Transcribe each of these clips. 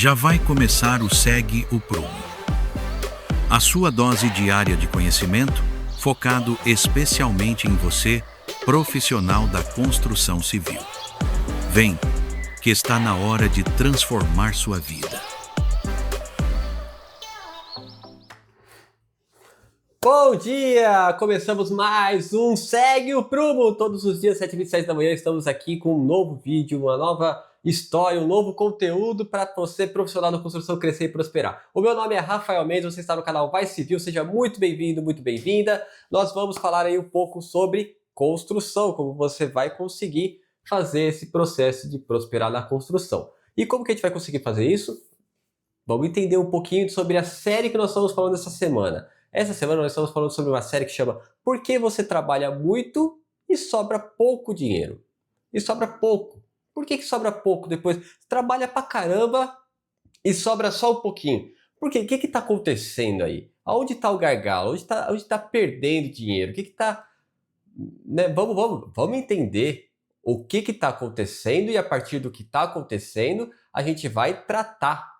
Já vai começar o Segue o Prumo, a sua dose diária de conhecimento, focado especialmente em você, profissional da construção civil. Vem, que está na hora de transformar sua vida. Bom dia! Começamos mais um Segue o Prumo! Todos os dias, 7h27 da manhã, estamos aqui com um novo vídeo, uma nova história, um novo conteúdo para você, profissional da construção, crescer e prosperar. O meu nome é Rafael Mendes, você está no canal Vai Civil, seja muito bem-vindo, muito bem-vinda. Nós vamos falar aí um pouco sobre construção, como você vai conseguir fazer esse processo de prosperar na construção. E como que a gente vai conseguir fazer isso? Vamos entender um pouquinho sobre a série que nós estamos falando essa semana. Essa semana nós estamos falando sobre uma série que chama Por que você trabalha muito e sobra pouco dinheiro? E sobra pouco. Por que sobra pouco depois? Você trabalha pra caramba e sobra só um pouquinho. Por quê? O que está acontecendo aí? Aonde está o gargalo? Onde tá perdendo dinheiro? O que está... Né? Vamos entender o que está acontecendo, e a partir do que está acontecendo, a gente vai tratar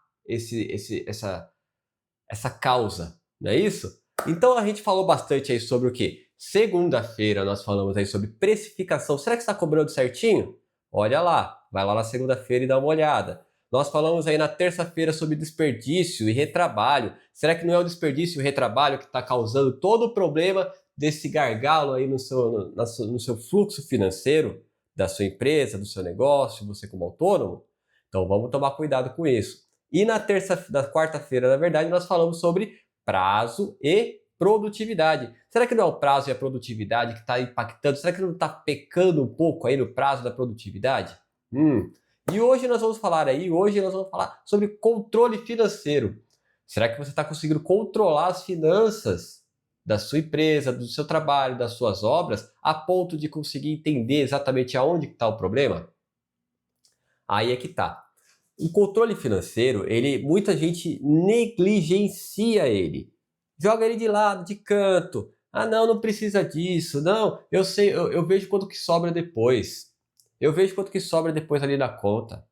essa causa, não é isso? Então a gente falou bastante aí sobre o que? Segunda-feira nós falamos aí sobre precificação. Será que está cobrando certinho? Olha lá, vai lá na segunda-feira e dá uma olhada. Nós falamos aí na terça-feira sobre desperdício e retrabalho. Será que não é o desperdício e o retrabalho que está causando todo o problema desse gargalo aí no seu fluxo financeiro da sua empresa, do seu negócio, você como autônomo? Então vamos tomar cuidado com isso. E na quarta-feira, na verdade, nós falamos sobre prazo e produtividade. Será que não é o prazo e a produtividade que está impactando? Será que não está pecando um pouco aí no prazo da produtividade? E hoje nós vamos falar sobre controle financeiro. Será que você está conseguindo controlar as finanças da sua empresa, do seu trabalho, das suas obras, a ponto de conseguir entender exatamente aonde está o problema? Aí é que está. O controle financeiro, muita gente negligencia ele. Joga ele de lado, de canto. Ah, não precisa disso. Não, eu sei, eu vejo quanto que sobra depois. Eu vejo quanto que sobra depois ali na conta.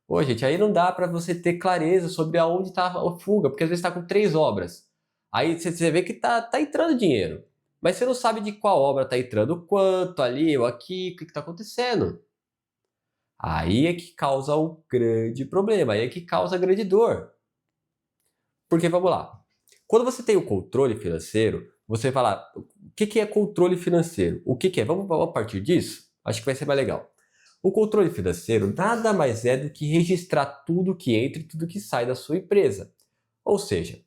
Pô, gente, aí não dá para você ter clareza sobre aonde está a fuga, porque às vezes está com 3 obras. Aí você vê que tá entrando dinheiro, mas você não sabe de qual obra está entrando, quanto ali ou aqui, o que está acontecendo. Aí é que causa o grande problema, aí é que causa a grande dor. Porque vamos lá, quando você tem o controle financeiro, você vai lá, o que é controle financeiro? O que é? Vamos a partir disso? Acho que vai ser mais legal. O controle financeiro nada mais é do que registrar tudo que entra e tudo que sai da sua empresa. Ou seja,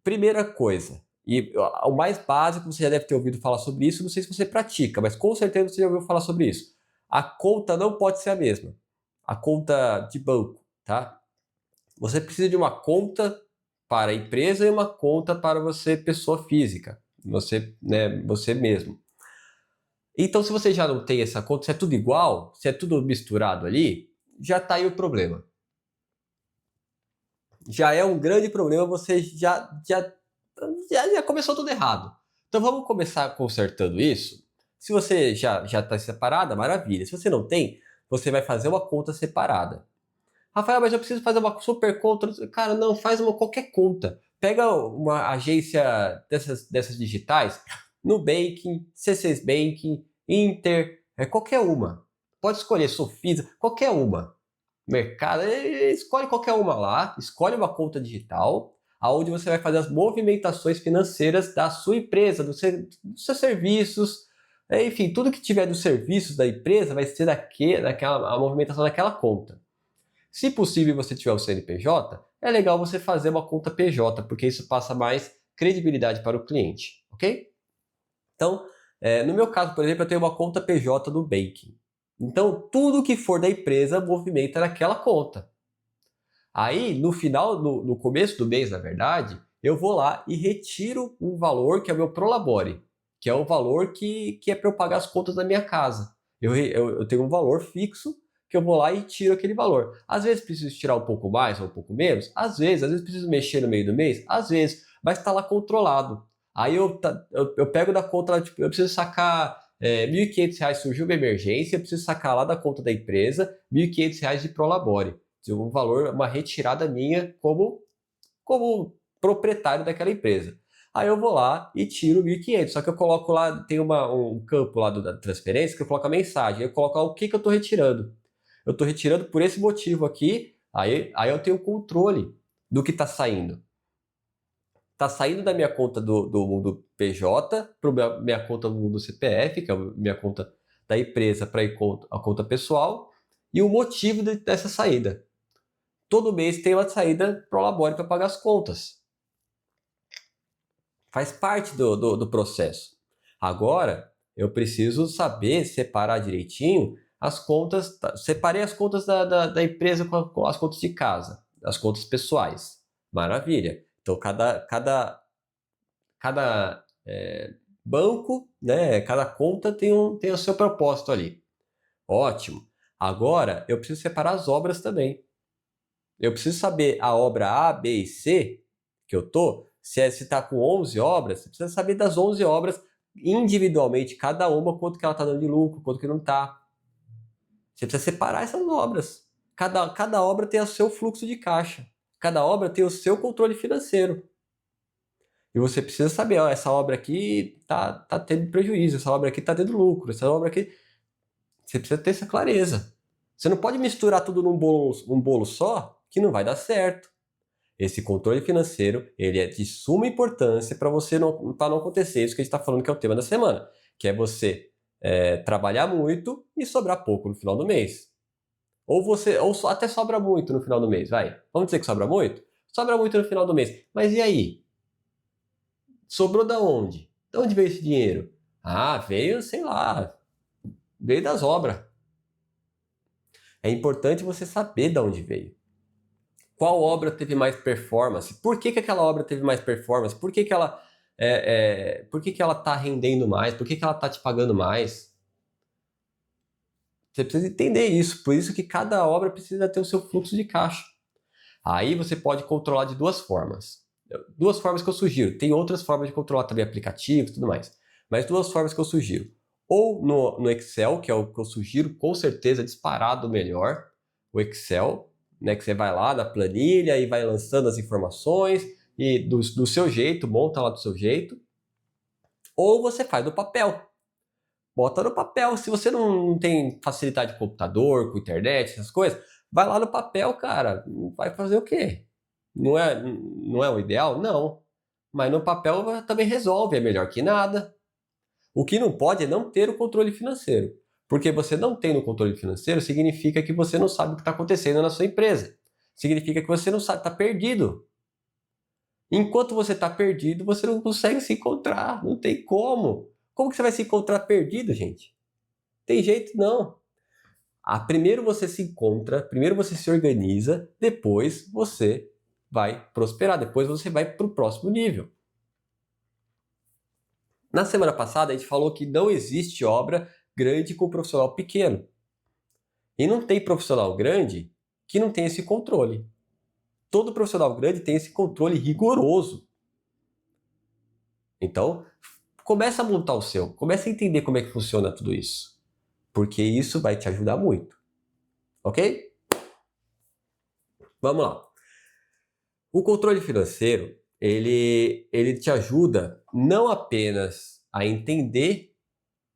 primeira coisa, e o mais básico, você já deve ter ouvido falar sobre isso, não sei se você pratica, mas com certeza você já ouviu falar sobre isso. A conta não pode ser a mesma. A conta de banco, tá? Você precisa de uma conta para a empresa e uma conta para você, pessoa física. Você, né, você mesmo. Então, se você já não tem essa conta, se é tudo igual, se é tudo misturado ali, já está aí o problema. Já é um grande problema, você já começou tudo errado. Então vamos começar consertando isso. Se você já está separada, maravilha. Se você não tem, você vai fazer uma conta separada. Rafael, mas eu preciso fazer uma super conta. Cara, não, faz qualquer conta. Pega uma agência dessas digitais, Nubank, C6 Bank, Inter, qualquer uma. Pode escolher Sofisa, qualquer uma. Mercado, escolhe qualquer uma lá, escolhe uma conta digital, aonde você vai fazer as movimentações financeiras da sua empresa, dos seus serviços, enfim, tudo que tiver dos serviços da empresa vai ser a movimentação daquela conta. Se possível você tiver o CNPJ, é legal você fazer uma conta PJ, porque isso passa mais credibilidade para o cliente, ok? Então, no meu caso, por exemplo, eu tenho uma conta PJ no Banking. Então, tudo que for da empresa movimenta naquela conta. Aí, no final, no começo do mês, na verdade, eu vou lá e retiro um valor que é o meu Prolabore, que é o valor que é para eu pagar as contas da minha casa. Eu tenho um valor fixo que eu vou lá e tiro aquele valor. Às vezes preciso tirar um pouco mais ou um pouco menos, às vezes preciso mexer no meio do mês, às vezes, mas está lá controlado. Aí eu pego da conta, tipo, eu preciso sacar R$ 1.500, surgiu uma emergência, eu preciso sacar lá da conta da empresa R$ 1.500 de Prolabore. um valor, uma retirada minha como proprietário daquela empresa. Aí eu vou lá e tiro 1.500, só que eu coloco lá, tem um campo lá da transferência que eu coloco a mensagem, eu coloco lá o que eu estou retirando. Eu estou retirando por esse motivo aqui, aí eu tenho controle do que está saindo. Está saindo da minha conta do mundo PJ para minha conta do mundo CPF, que é a minha conta da empresa para a conta pessoal, e o motivo dessa saída. Todo mês tem uma saída para o Labore para pagar as contas. Faz parte do processo. Agora, eu preciso saber separar direitinho as contas. Separei as contas da empresa com as contas de casa, as contas pessoais. Maravilha. Então, cada banco, né, cada conta tem o seu propósito ali. Ótimo. Agora, eu preciso separar as obras também. Eu preciso saber a obra A, B e C que eu tô. Se está com 11 obras, você precisa saber das 11 obras individualmente, cada uma, quanto que ela está dando de lucro, quanto que não está. Você precisa separar essas obras. Cada obra tem o seu fluxo de caixa. Cada obra tem o seu controle financeiro. E você precisa saber, ó, essa obra aqui tá tendo prejuízo, essa obra aqui está tendo lucro, essa obra aqui... Você precisa ter essa clareza. Você não pode misturar tudo num bolo só, que não vai dar certo. Esse controle financeiro, ele é de suma importância para não acontecer isso que a gente está falando que é o tema da semana, que é você trabalhar muito e sobrar pouco no final do mês. Ou até sobra muito no final do mês, vai. Vamos dizer que sobra muito? Sobra muito no final do mês. Mas e aí? Sobrou da onde? De onde veio esse dinheiro? Ah, veio, sei lá, veio das obras. É importante você saber de onde veio. Qual obra teve mais performance? Por que aquela obra teve mais performance? Por que ela está rendendo mais? Por que ela está te pagando mais? Você precisa entender isso. Por isso que cada obra precisa ter o seu fluxo de caixa. Aí você pode controlar de duas formas. Duas formas que eu sugiro. Tem outras formas de controlar também, aplicativos e tudo mais. Mas duas formas que eu sugiro. Ou no Excel, que é o que eu sugiro, com certeza, disparado melhor. O Excel, né, que você vai lá na planilha e vai lançando as informações e do seu jeito, monta lá do seu jeito. Ou você faz no papel. Bota no papel. Se você não tem facilidade de computador, com internet, essas coisas, vai lá no papel, cara. Vai fazer o quê? Não é o ideal? Não. Mas no papel também resolve, é melhor que nada. O que não pode é não ter o controle financeiro. Porque você não tem o controle financeiro significa que você não sabe o que está acontecendo na sua empresa. Significa que você não sabe, está perdido. Enquanto você está perdido, você não consegue se encontrar. Não tem como. Como que você vai se encontrar perdido, gente? Tem jeito não. Primeiro você se encontra, primeiro você se organiza, depois você vai prosperar, depois você vai para o próximo nível. Na semana passada a gente falou que não existe obra grande com profissional pequeno. E não tem profissional grande que não tem esse controle. Todo profissional grande tem esse controle rigoroso. Então, começa a montar o seu, começa a entender como é que funciona tudo isso. Porque isso vai te ajudar muito. Ok? Vamos lá. O controle financeiro, ele te ajuda não apenas a entender,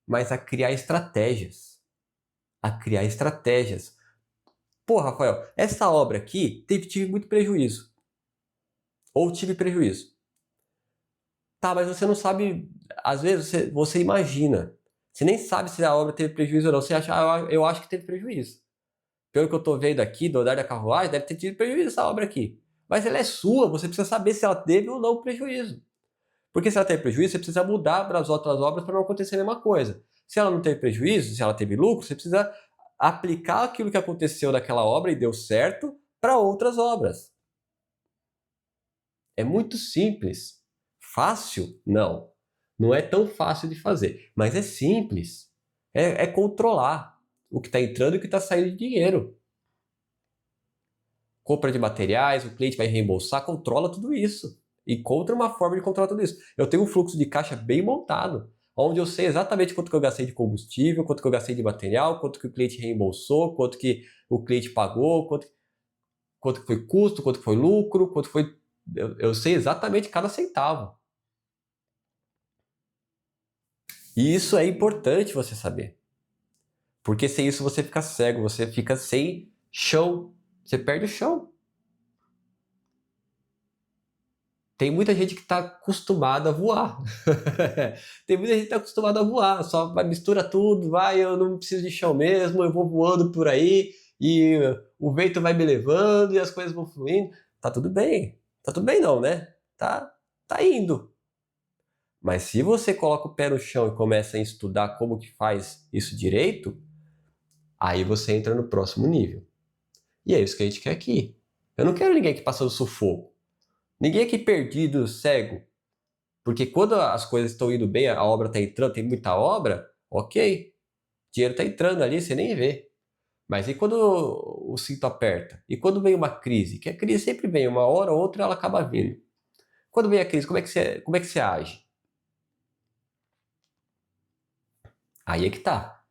mas a criar estratégias. Pô, Rafael, essa obra aqui tive muito prejuízo. Ou tive prejuízo. Tá, mas você não sabe, às vezes você imagina. Você nem sabe se a obra teve prejuízo ou não. Você acha, eu acho que teve prejuízo. Pelo que eu estou vendo aqui, do andar da carruagem, deve ter tido prejuízo essa obra aqui. Mas ela é sua, você precisa saber se ela teve ou não prejuízo. Porque se ela teve prejuízo, você precisa mudar para as outras obras para não acontecer a mesma coisa. Se ela não teve prejuízo, se ela teve lucro, você precisa aplicar aquilo que aconteceu naquela obra e deu certo para outras obras. É muito simples. Fácil? Não. Não é tão fácil de fazer, mas é simples. É controlar o que está entrando e o que está saindo de dinheiro. Compra de materiais, o cliente vai reembolsar, controla tudo isso. Encontra uma forma de controlar tudo isso. Eu tenho um fluxo de caixa bem montado, onde eu sei exatamente quanto que eu gastei de combustível, quanto que eu gastei de material, quanto que o cliente reembolsou, quanto que o cliente pagou, quanto que foi custo, quanto que foi lucro, quanto foi... Eu sei exatamente cada centavo. E isso é importante você saber. Porque sem isso você fica cego, você fica sem chão, você perde o chão. Tem muita gente que está acostumada a voar. Tem muita gente que está acostumada a voar, só mistura tudo, vai, eu não preciso de chão mesmo, eu vou voando por aí e o vento vai me levando e as coisas vão fluindo. Tá tudo bem. Tá tudo bem não, né? Tá indo. Mas se você coloca o pé no chão e começa a estudar como que faz isso direito, aí você entra no próximo nível. E é isso que a gente quer aqui. Eu não quero ninguém aqui passando sufoco. Ninguém aqui perdido, cego. Porque quando as coisas estão indo bem, a obra está entrando, tem muita obra, ok. O dinheiro está entrando ali, você nem vê. Mas e quando o cinto aperta? E quando vem uma crise? Que a crise sempre vem, uma hora ou outra ela acaba vindo. Quando vem a crise, como é que você age? Aí é que tá.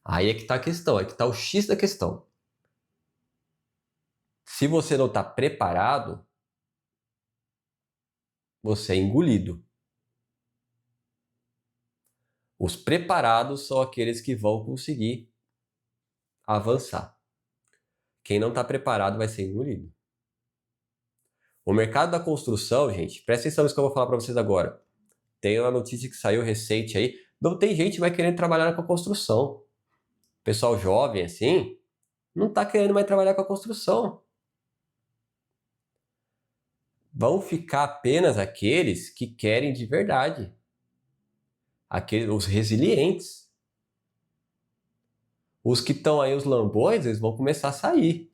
Aí é que tá a questão, aí é que tá o X da questão. Se você não está preparado, você é engolido. Os preparados são aqueles que vão conseguir avançar. Quem não está preparado vai ser engolido. O mercado da construção, gente, presta atenção nisso que eu vou falar para vocês agora. Tem uma notícia que saiu recente aí, não tem gente que vai querendo trabalhar com a construção. Pessoal jovem assim, não está querendo mais trabalhar com a construção. Vão ficar apenas aqueles que querem de verdade. Os resilientes. Os que estão aí, os lambões, eles vão começar a sair.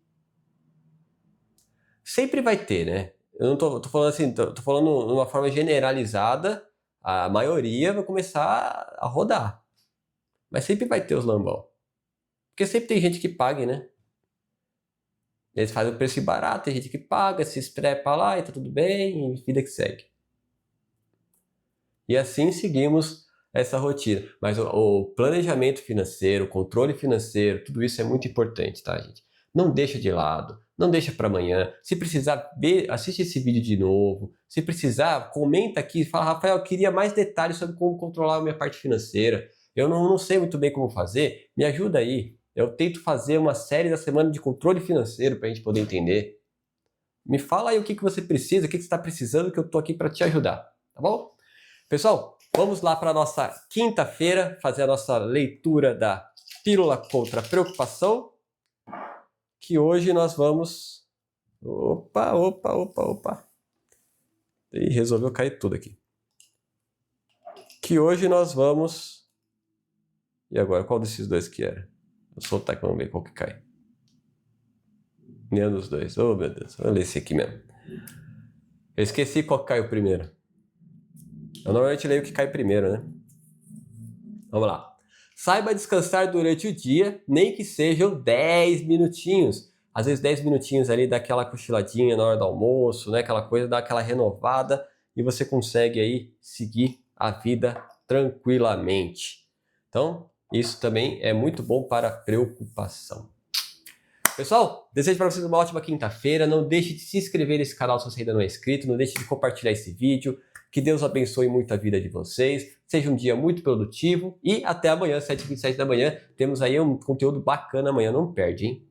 Sempre vai ter, né? Eu não tô falando assim, tô falando de uma forma generalizada, a maioria vai começar a rodar. Mas sempre vai ter os lambão. Porque sempre tem gente que paga, né? Eles fazem o preço barato, tem gente que paga, se estrepa lá e tá tudo bem, e vida que segue. E assim seguimos essa rotina. Mas o planejamento financeiro, o controle financeiro, tudo isso é muito importante, tá, gente? Não deixa de lado, não deixa para amanhã. Se precisar, assiste esse vídeo de novo. Se precisar, comenta aqui, fala, Rafael, eu queria mais detalhes sobre como controlar a minha parte financeira. Eu não sei muito bem como fazer, me ajuda aí. Eu tento fazer uma série da semana de controle financeiro para a gente poder entender. Me fala aí o que você precisa, o que você está precisando, que eu estou aqui para te ajudar, tá bom? Pessoal, vamos lá para a nossa quinta-feira, fazer a nossa leitura da Pílula contra a Preocupação, que hoje nós vamos... Opa! E resolveu cair tudo aqui. Que hoje nós vamos... E agora, qual desses dois que era? Vou soltar aqui, vamos ver qual que cai. Nenhum dos dois. Oh, meu Deus. Vou ler esse aqui mesmo. Eu esqueci qual que caiu primeiro. Eu normalmente leio o que cai primeiro, né? Vamos lá. Saiba descansar durante o dia, nem que sejam 10 minutinhos. Às vezes 10 minutinhos ali, dá aquela cochiladinha na hora do almoço, né? Aquela coisa, dá aquela renovada e você consegue aí seguir a vida tranquilamente. Então, isso também é muito bom para a preocupação. Pessoal, desejo para vocês uma ótima quinta-feira. Não deixe de se inscrever nesse canal se você ainda não é inscrito. Não deixe de compartilhar esse vídeo. Que Deus abençoe muito a vida de vocês. Seja um dia muito produtivo. E até amanhã, 7h27 da manhã. Temos aí um conteúdo bacana amanhã. Não perde, hein?